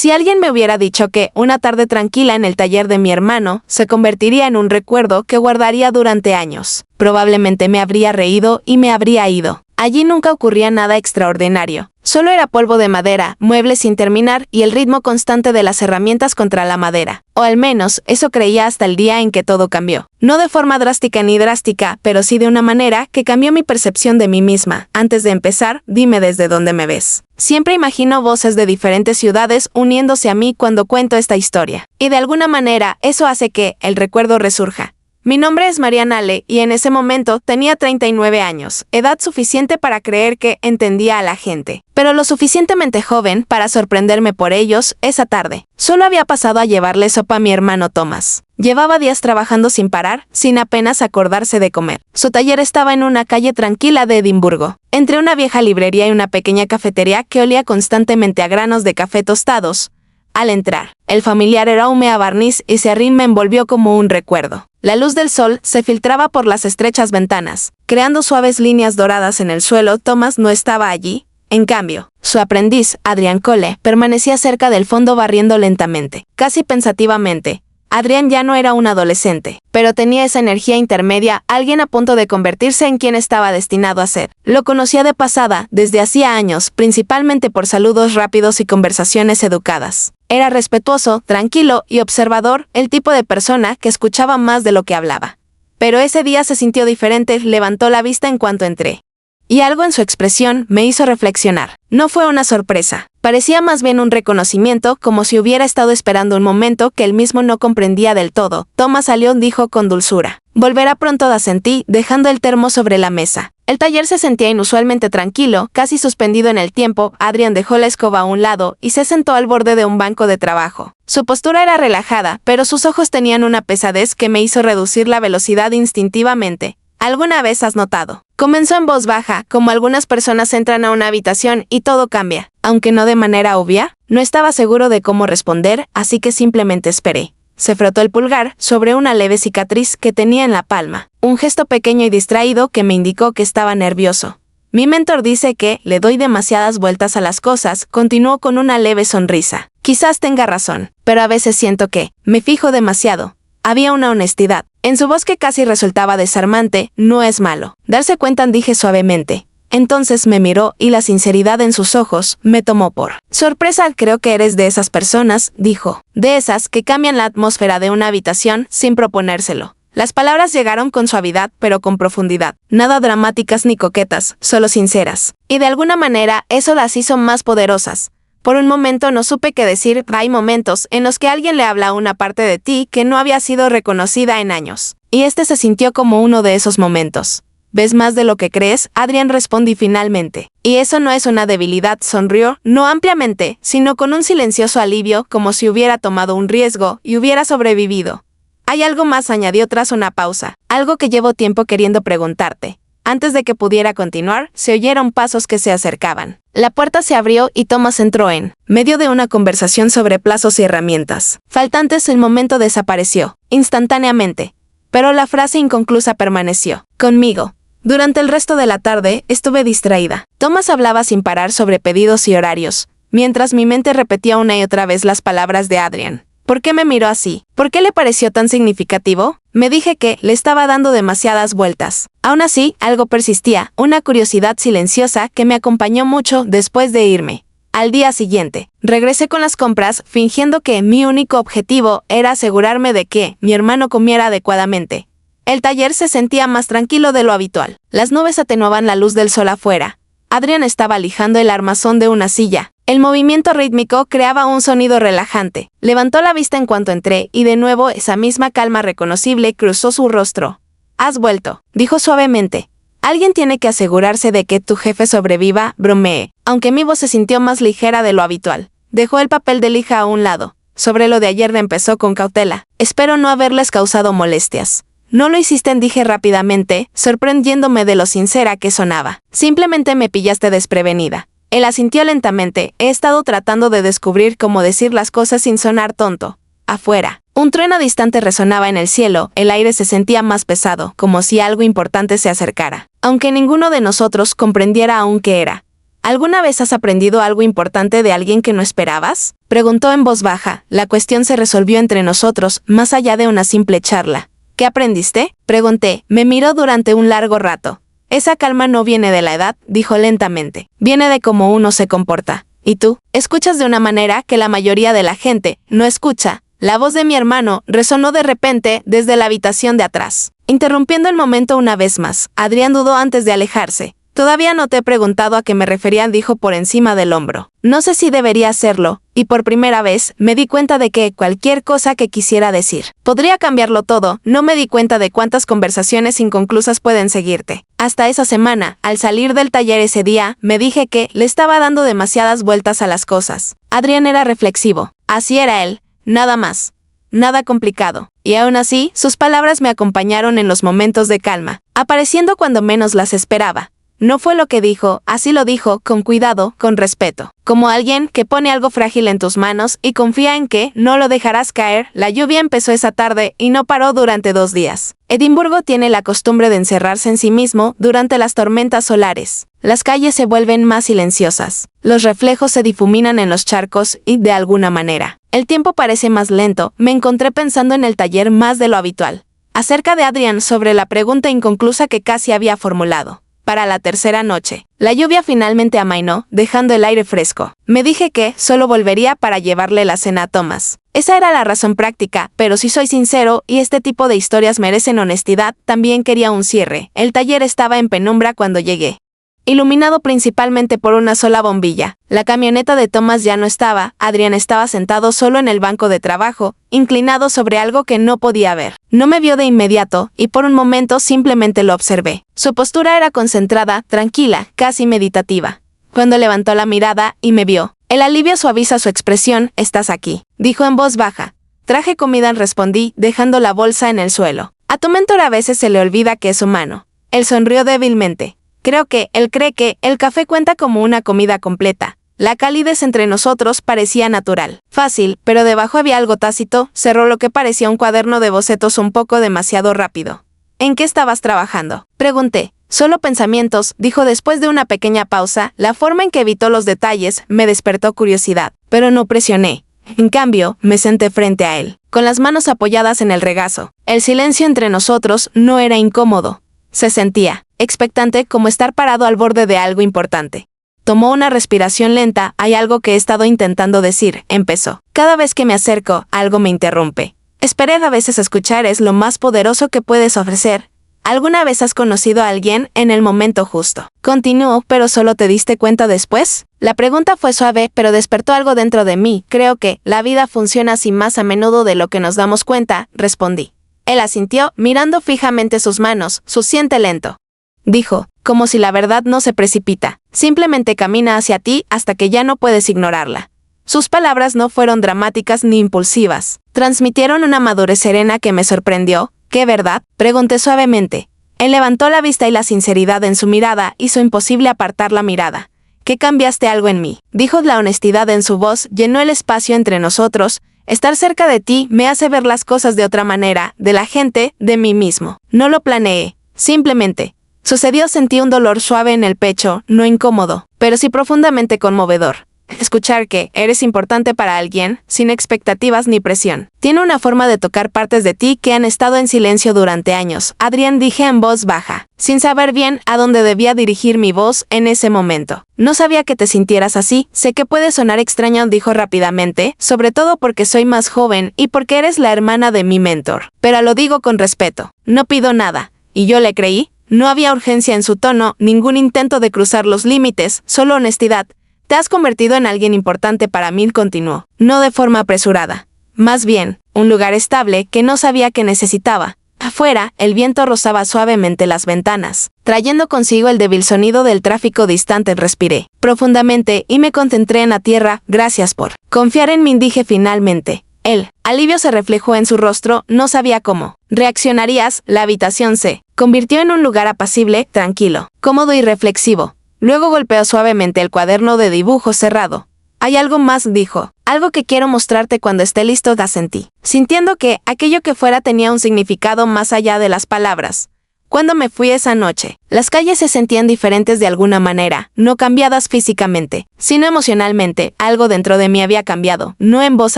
Si alguien me hubiera dicho que una tarde tranquila en el taller de mi hermano se convertiría en un recuerdo que guardaría durante años, probablemente me habría reído y me habría ido. Allí nunca ocurría nada extraordinario. Solo era polvo de madera, muebles sin terminar y el ritmo constante de las herramientas contra la madera. O al menos, eso creía hasta el día en que todo cambió. No de forma drástica ni drástica, pero sí de una manera que cambió mi percepción de mí misma. Antes de empezar, dime desde dónde me ves. Siempre imagino voces de diferentes ciudades uniéndose a mí cuando cuento esta historia. Y de alguna manera, eso hace que el recuerdo resurja. Mi nombre es Marian Ale y en ese momento tenía 39 años, edad suficiente para creer que entendía a la gente, pero lo suficientemente joven para sorprenderme por ellos esa tarde. Solo había pasado a llevarle sopa a mi hermano Thomas. Llevaba días trabajando sin parar, sin apenas acordarse de comer. Su taller estaba en una calle tranquila de Edimburgo, entre una vieja librería y una pequeña cafetería que olía constantemente a granos de café tostados. Al entrar, el familiar aroma a barniz y serrín me envolvió como un recuerdo. La luz del sol se filtraba por las estrechas ventanas, creando suaves líneas doradas en el suelo. Thomas no estaba allí. En cambio, su aprendiz, Adrian Cole, permanecía cerca del fondo barriendo lentamente, casi pensativamente. Adrian ya no era un adolescente, pero tenía esa energía intermedia, alguien a punto de convertirse en quien estaba destinado a ser. Lo conocía de pasada, desde hacía años, principalmente por saludos rápidos y conversaciones educadas. Era respetuoso, tranquilo y observador, el tipo de persona que escuchaba más de lo que hablaba. Pero ese día se sintió diferente, levantó la vista en cuanto entré. Y algo en su expresión me hizo reflexionar. No fue una sorpresa. Parecía más bien un reconocimiento, como si hubiera estado esperando un momento que él mismo no comprendía del todo. Thomas salió, dijo con dulzura. Volverá pronto, asentí, dejando el termo sobre la mesa. El taller se sentía inusualmente tranquilo, casi suspendido en el tiempo. Adrian dejó la escoba a un lado y se sentó al borde de un banco de trabajo. Su postura era relajada, pero sus ojos tenían una pesadez que me hizo reducir la velocidad instintivamente. ¿Alguna vez has notado? Comenzó en voz baja, como algunas personas entran a una habitación y todo cambia. Aunque no de manera obvia, no estaba seguro de cómo responder, así que simplemente esperé. Se frotó el pulgar sobre una leve cicatriz que tenía en la palma, un gesto pequeño y distraído que me indicó que estaba nervioso. Mi mentor dice que le doy demasiadas vueltas a las cosas, continuó con una leve sonrisa. Quizás tenga razón, pero a veces siento que me fijo demasiado. Había una honestidad en su voz que casi resultaba desarmante. No es malo darse cuenta, dije suavemente. Entonces me miró y la sinceridad en sus ojos me tomó por sorpresa. Creo que eres de esas personas, dijo, de esas que cambian la atmósfera de una habitación sin proponérselo. Las palabras llegaron con suavidad pero con profundidad, nada dramáticas ni coquetas, solo sinceras. Y de alguna manera eso las hizo más poderosas. Por un momento no supe qué decir. Hay momentos en los que alguien le habla a una parte de ti que no había sido reconocida en años. Y este se sintió como uno de esos momentos. ¿Ves más de lo que crees? Adrian respondí finalmente. Y eso no es una debilidad, sonrió, no ampliamente, sino con un silencioso alivio, como si hubiera tomado un riesgo y hubiera sobrevivido. Hay algo más, añadió tras una pausa, algo que llevo tiempo queriendo preguntarte. Antes de que pudiera continuar, se oyeron pasos que se acercaban. La puerta se abrió y Thomas entró en medio de una conversación sobre plazos y herramientas. Faltantes, el momento desapareció, instantáneamente. Pero la frase inconclusa permaneció. Conmigo. Durante el resto de la tarde, estuve distraída. Thomas hablaba sin parar sobre pedidos y horarios, mientras mi mente repetía una y otra vez las palabras de Adrian. ¿Por qué me miró así? ¿Por qué le pareció tan significativo? Me dije que le estaba dando demasiadas vueltas. Aún así, algo persistía, una curiosidad silenciosa que me acompañó mucho después de irme. Al día siguiente, regresé con las compras, fingiendo que mi único objetivo era asegurarme de que mi hermano comiera adecuadamente. El taller se sentía más tranquilo de lo habitual. Las nubes atenuaban la luz del sol afuera. Adrian estaba lijando el armazón de una silla. El movimiento rítmico creaba un sonido relajante. Levantó la vista en cuanto entré y de nuevo esa misma calma reconocible cruzó su rostro. «Has vuelto», dijo suavemente. «Alguien tiene que asegurarse de que tu jefe sobreviva», bromeé, aunque mi voz se sintió más ligera de lo habitual. Dejó el papel de lija a un lado. Sobre lo de ayer empezó con cautela. «Espero no haberles causado molestias». «No lo hiciste», dije rápidamente, sorprendiéndome de lo sincera que sonaba. «Simplemente me pillaste desprevenida». Él asintió lentamente. He estado tratando de descubrir cómo decir las cosas sin sonar tonto. Afuera, un trueno distante resonaba en el cielo, el aire se sentía más pesado, como si algo importante se acercara, aunque ninguno de nosotros comprendiera aún qué era. ¿Alguna vez has aprendido algo importante de alguien que no esperabas? Preguntó en voz baja. La cuestión se resolvió entre nosotros, más allá de una simple charla. ¿Qué aprendiste? Pregunté. Me miró durante un largo rato. Esa calma no viene de la edad, dijo lentamente. Viene de cómo uno se comporta. ¿Y tú? Escuchas de una manera que la mayoría de la gente no escucha. La voz de mi hermano resonó de repente desde la habitación de atrás. Interrumpiendo el momento una vez más, Adrián dudó antes de alejarse. Todavía no te he preguntado a qué me refería, dijo por encima del hombro. No sé si debería hacerlo, y por primera vez me di cuenta de que cualquier cosa que quisiera decir podría cambiarlo todo. No me di cuenta de cuántas conversaciones inconclusas pueden seguirte. Hasta esa semana, al salir del taller ese día, me dije que le estaba dando demasiadas vueltas a las cosas. Adrián era reflexivo. Así era él, nada más. Nada complicado. Y aún así, sus palabras me acompañaron en los momentos de calma, apareciendo cuando menos las esperaba. No fue lo que dijo, así lo dijo, con cuidado, con respeto. Como alguien que pone algo frágil en tus manos y confía en que no lo dejarás caer. La lluvia empezó esa tarde y no paró durante 2 días. Edimburgo tiene la costumbre de encerrarse en sí mismo durante las tormentas solares. Las calles se vuelven más silenciosas. Los reflejos se difuminan en los charcos y, de alguna manera, el tiempo parece más lento. Me encontré pensando en el taller más de lo habitual. Acerca de Adrián, sobre la pregunta inconclusa que casi había formulado. Para la tercera noche, la lluvia finalmente amainó, dejando el aire fresco. Me dije que solo volvería para llevarle la cena a Thomas. Esa era la razón práctica, pero si soy sincero, y este tipo de historias merecen honestidad, también quería un cierre. El taller estaba en penumbra cuando llegué, iluminado principalmente por una sola bombilla. La camioneta de Thomas ya no estaba. Adrián estaba sentado solo en el banco de trabajo, inclinado sobre algo que no podía ver. No me vio de inmediato, y por un momento simplemente lo observé. Su postura era concentrada, tranquila, casi meditativa. Cuando levantó la mirada y me vio, el alivio suaviza su expresión. «Estás aquí», dijo en voz baja. «Traje comida», respondí, dejando la bolsa en el suelo. A tu mentor a veces se le olvida que es humano. Él sonrió débilmente. Creo que él cree que el café cuenta como una comida completa. La calidez entre nosotros parecía natural, fácil, pero debajo había algo tácito. Cerró lo que parecía un cuaderno de bocetos un poco demasiado rápido. ¿En qué estabas trabajando?, pregunté. Solo pensamientos, dijo después de una pequeña pausa. La forma en que evitó los detalles me despertó curiosidad, pero no presioné. En cambio, me senté frente a él, con las manos apoyadas en el regazo. El silencio entre nosotros no era incómodo. Se sentía expectante, como estar parado al borde de algo importante. Tomó una respiración lenta. «Hay algo que he estado intentando decir», empezó. «Cada vez que me acerco, algo me interrumpe. Esperar a veces escuchar es lo más poderoso que puedes ofrecer. ¿Alguna vez has conocido a alguien en el momento justo?». Continuó. «¿Pero solo te diste cuenta después?». La pregunta fue suave, pero despertó algo dentro de mí. «Creo que la vida funciona así más a menudo de lo que nos damos cuenta», respondí. Él asintió, mirando fijamente sus manos. «Su siente lento», dijo, como si la verdad no se precipita. «Simplemente camina hacia ti hasta que ya no puedes ignorarla». Sus palabras no fueron dramáticas ni impulsivas. Transmitieron una madurez serena que me sorprendió. «¿Qué verdad?», pregunté suavemente. Él levantó la vista y la sinceridad en su mirada hizo imposible apartar la mirada. «¿Que cambiaste algo en mí?», dijo. La honestidad en su voz llenó el espacio entre nosotros. «Estar cerca de ti me hace ver las cosas de otra manera, de la gente, de mí mismo. No lo planeé. Simplemente sucedió». Sentí un dolor suave en el pecho, no incómodo, pero sí profundamente conmovedor. Escuchar que eres importante para alguien, sin expectativas ni presión. Tiene una forma de tocar partes de ti que han estado en silencio durante años. «Adrián», dije en voz baja, sin saber bien a dónde debía dirigir mi voz en ese momento. «No sabía que te sintieras así. Sé que puede sonar extraño», dijo rápidamente, «sobre todo porque soy más joven y porque eres la hermana de mi mentor. Pero lo digo con respeto. No pido nada». Y yo le creí. No había urgencia en su tono, ningún intento de cruzar los límites, solo honestidad. «Te has convertido en alguien importante para mí», continuó, no de forma apresurada. «Más bien, un lugar estable que no sabía que necesitaba». Afuera, el viento rozaba suavemente las ventanas, trayendo consigo el débil sonido del tráfico distante. Respiré profundamente y me concentré en la tierra. «Gracias por confiar en mí», dije finalmente. El alivio se reflejó en su rostro. No sabía cómo reaccionarías. La habitación se convirtió en un lugar apacible, tranquilo, cómodo y reflexivo. Luego golpeó suavemente el cuaderno de dibujos cerrado. «Hay algo más», dijo. «Algo que quiero mostrarte cuando esté listo», asentí, sintiendo que aquello que fuera tenía un significado más allá de las palabras. Cuando me fui esa noche, las calles se sentían diferentes de alguna manera, no cambiadas físicamente, sino emocionalmente. Algo dentro de mí había cambiado, no en voz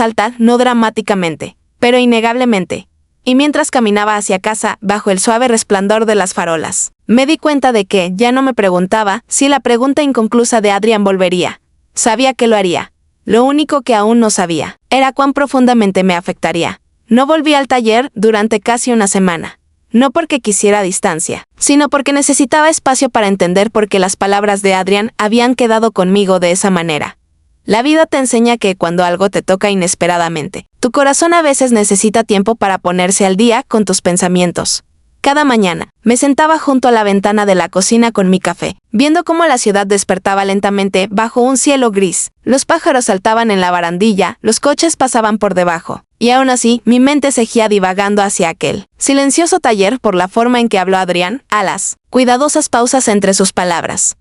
alta, no dramáticamente, pero innegablemente. Y mientras caminaba hacia casa, bajo el suave resplandor de las farolas, me di cuenta de que ya no me preguntaba si la pregunta inconclusa de Adrián volvería. Sabía que lo haría. Lo único que aún no sabía era cuán profundamente me afectaría. No volví al taller durante casi una semana. No porque quisiera distancia, sino porque necesitaba espacio para entender por qué las palabras de Adrián habían quedado conmigo de esa manera. La vida te enseña que cuando algo te toca inesperadamente, tu corazón a veces necesita tiempo para ponerse al día con tus pensamientos. Cada mañana, me sentaba junto a la ventana de la cocina con mi café, viendo cómo la ciudad despertaba lentamente bajo un cielo gris. Los pájaros saltaban en la barandilla, los coches pasaban por debajo. Y aún así, mi mente seguía divagando hacia aquel silencioso taller por la forma en que habló Adrián, a las cuidadosas pausas entre sus palabras.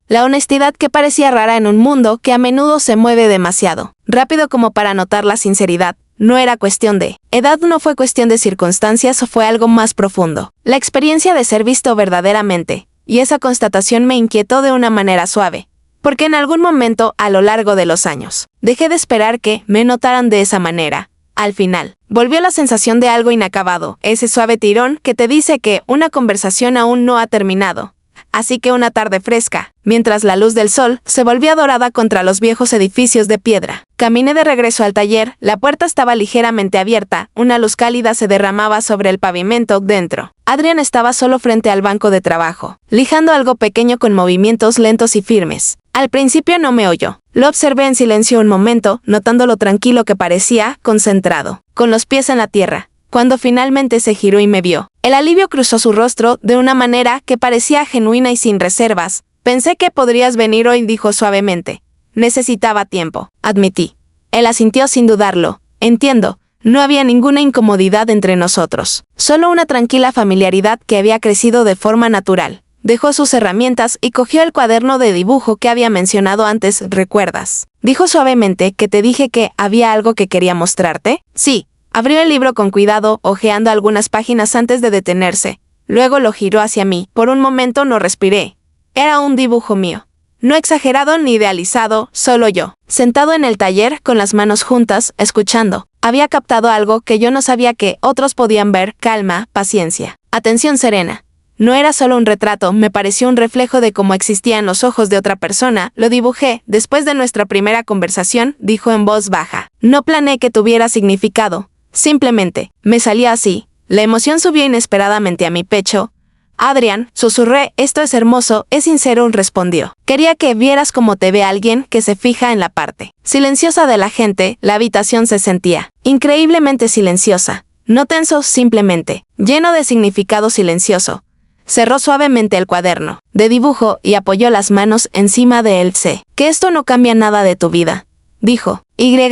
La honestidad que parecía rara en un mundo que a menudo se mueve demasiado rápido como para notar la sinceridad. No era cuestión de edad, no fue cuestión de circunstancias, o fue algo más profundo. La experiencia de ser visto verdaderamente, y esa constatación me inquietó de una manera suave. Porque en algún momento, a lo largo de los años, dejé de esperar que me notaran de esa manera. Al final, volvió la sensación de algo inacabado, ese suave tirón que te dice que una conversación aún no ha terminado. Así que una tarde fresca, mientras la luz del sol se volvía dorada contra los viejos edificios de piedra, caminé de regreso al taller. La puerta estaba ligeramente abierta, una luz cálida se derramaba sobre el pavimento dentro. Adrián estaba solo frente al banco de trabajo, lijando algo pequeño con movimientos lentos y firmes. Al principio no me oyó. Lo observé en silencio un momento, notando lo tranquilo que parecía, concentrado, con los pies en la tierra. Cuando finalmente se giró y me vio, el alivio cruzó su rostro de una manera que parecía genuina y sin reservas. Pensé que podrías venir hoy, dijo suavemente. Necesitaba tiempo, admití. Él asintió sin dudarlo. Entiendo. No había ninguna incomodidad entre nosotros, solo una tranquila familiaridad que había crecido de forma natural. Dejó sus herramientas y cogió el cuaderno de dibujo que había mencionado antes. ¿Recuerdas? Dijo suavemente que te dije que había algo que quería mostrarte. Sí. Abrió el libro con cuidado, hojeando algunas páginas antes de detenerse. Luego lo giró hacia mí. Por un momento no respiré. Era un dibujo mío. No exagerado ni idealizado, solo yo. Sentado en el taller, con las manos juntas, escuchando. Había captado algo que yo no sabía que otros podían ver: calma, paciencia, atención serena. No era solo un retrato, me pareció un reflejo de cómo existían los ojos de otra persona. Lo dibujé después de nuestra primera conversación, dijo en voz baja. No planeé que tuviera significado. Simplemente, me salía así. La emoción subió inesperadamente a mi pecho. Adrián, susurré, esto es hermoso, es sincero, respondió. Quería que vieras cómo te ve alguien que se fija en la parte silenciosa de la gente. La habitación se sentía increíblemente silenciosa. No tenso, simplemente lleno de significado silencioso. Cerró suavemente el cuaderno de dibujo y apoyó las manos encima de él. Sé que esto no cambia nada de tu vida, dijo.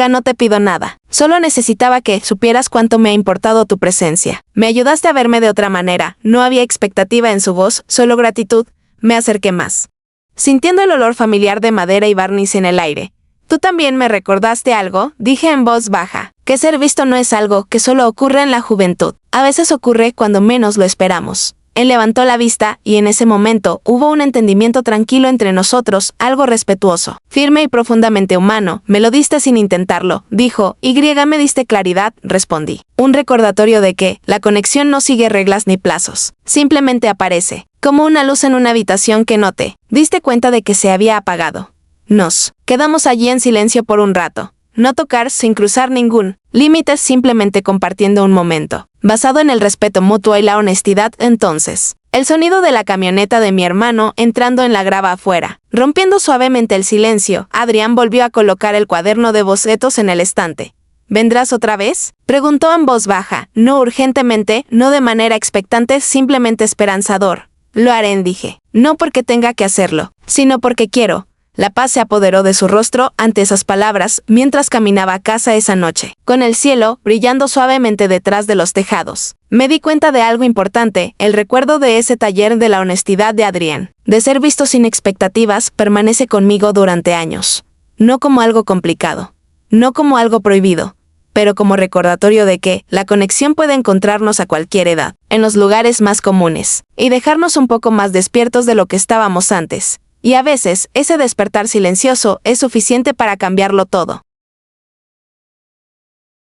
No te pido nada. Solo necesitaba que supieras cuánto me ha importado tu presencia. Me ayudaste a verme de otra manera. No había expectativa en su voz, solo gratitud. Me acerqué más, sintiendo el olor familiar de madera y barniz en el aire. Tú también me recordaste algo, dije en voz baja. Que ser visto no es algo que solo ocurre en la juventud. A veces ocurre cuando menos lo esperamos. Él levantó la vista y en ese momento hubo un entendimiento tranquilo entre nosotros, algo respetuoso, firme y profundamente humano. Me lo diste sin intentarlo, dijo. Me diste claridad, respondí. Un recordatorio de que la conexión no sigue reglas ni plazos. Simplemente aparece, como una luz en una habitación que no te diste cuenta de que se había apagado. Nos quedamos allí en silencio por un rato. No tocar, sin cruzar ningún límite, simplemente compartiendo un momento, basado en el respeto mutuo y la honestidad. Entonces, el sonido de la camioneta de mi hermano entrando en la grava afuera, rompiendo suavemente el silencio. Adrián volvió a colocar el cuaderno de bocetos en el estante. ¿Vendrás otra vez?, preguntó en voz baja, no urgentemente, no de manera expectante, simplemente esperanzador. Lo haré, dije. No porque tenga que hacerlo, sino porque quiero. La paz se apoderó de su rostro ante esas palabras mientras caminaba a casa esa noche, con el cielo brillando suavemente detrás de los tejados. Me di cuenta de algo importante: el recuerdo de ese taller, de la honestidad de Adrián, de ser visto sin expectativas, permanece conmigo durante años. No como algo complicado, no como algo prohibido, pero como recordatorio de que la conexión puede encontrarnos a cualquier edad, en los lugares más comunes, y dejarnos un poco más despiertos de lo que estábamos antes. Y a veces, ese despertar silencioso es suficiente para cambiarlo todo.